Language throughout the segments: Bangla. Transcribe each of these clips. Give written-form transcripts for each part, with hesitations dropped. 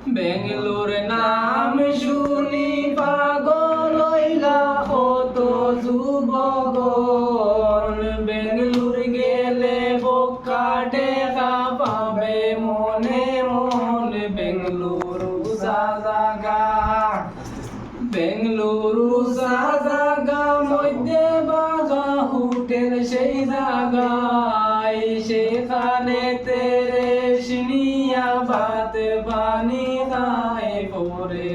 বেঙ্গলোর নাম শুনি পাগল হইলা কত যুবগণ বেঙ্গলোর গেলে বোকা টেকা পাবে মনে মন বেঙ্গলুরু জাগা বেঙ্গলুরু জাগা মধ্যে বাগা হোটেল সেই জায়গায় সেখানে তেরে সিনিয়া ভাত পানি খায় পরে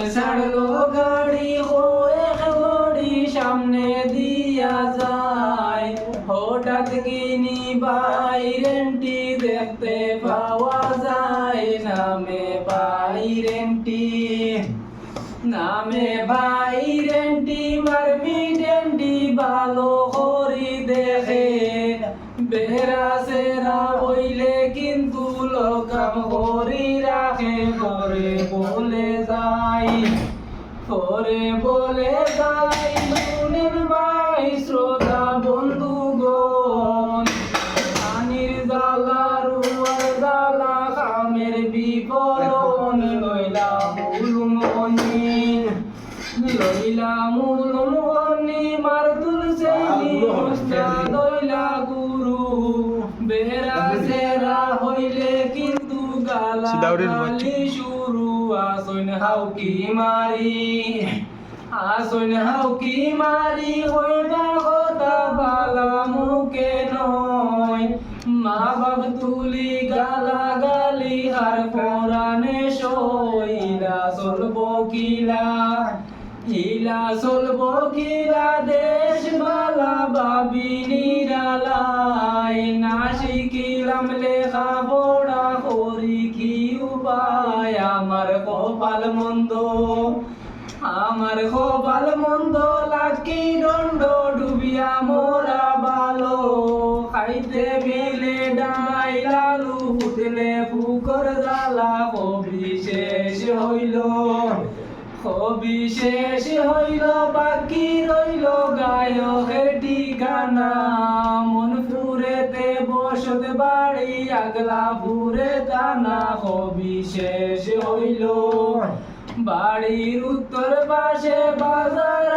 ছাড়লো গাড়ি হয়ে গড়ি সামনে দিয়া যায় হঠাৎ কিনি বাইরেন্টি দেখতে পাওয়া যায় নামে বাইরেন্টি মারমিডেন্টি ভালো করি দেখে বেহরা সেরা হইলে কিন্তু লোকাম করি রাখে পরে বলে যায় শুনেন ভাই শ্রোতা বন্ধুগণ পানির জ্বালা রুয়ার জ্বালা কামের বিফলন লইলা মুলমনি মার তুলছে দইলা গুরু বেহরা সেরা হইলে কিন্তু গালি শুরু আসন হাউকি মারি হইবা কথা বালা মুখে নয় মা বাপ তুলি গালি আর কোরআনে সইলা চলবো কিলা দেশ বালা বাবি নিরালাই না শিখিলাম লেখা পড়া করি কি উপায় আমার কপাল মন্দ লাকি দণ্ড ডুবিয়া মোরা ভালো খাইতে বিলে ডাই লালু ফুটলে পুকুর জ্বালা সবিশেষ হইল বাকি রইল গায়কের ঠিকানা মনপুরেতে বসত বাড়ি আগলাপুরে দানা সবিশেষ হইল বাড়ির উত্তর পাশে বাজার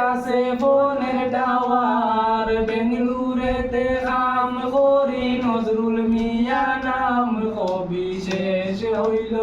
আছে ফোনের টাওয়ার বেঙ্গলুরেতে কাম করি নজরুল মিয়া নাম সবিশেষ হইল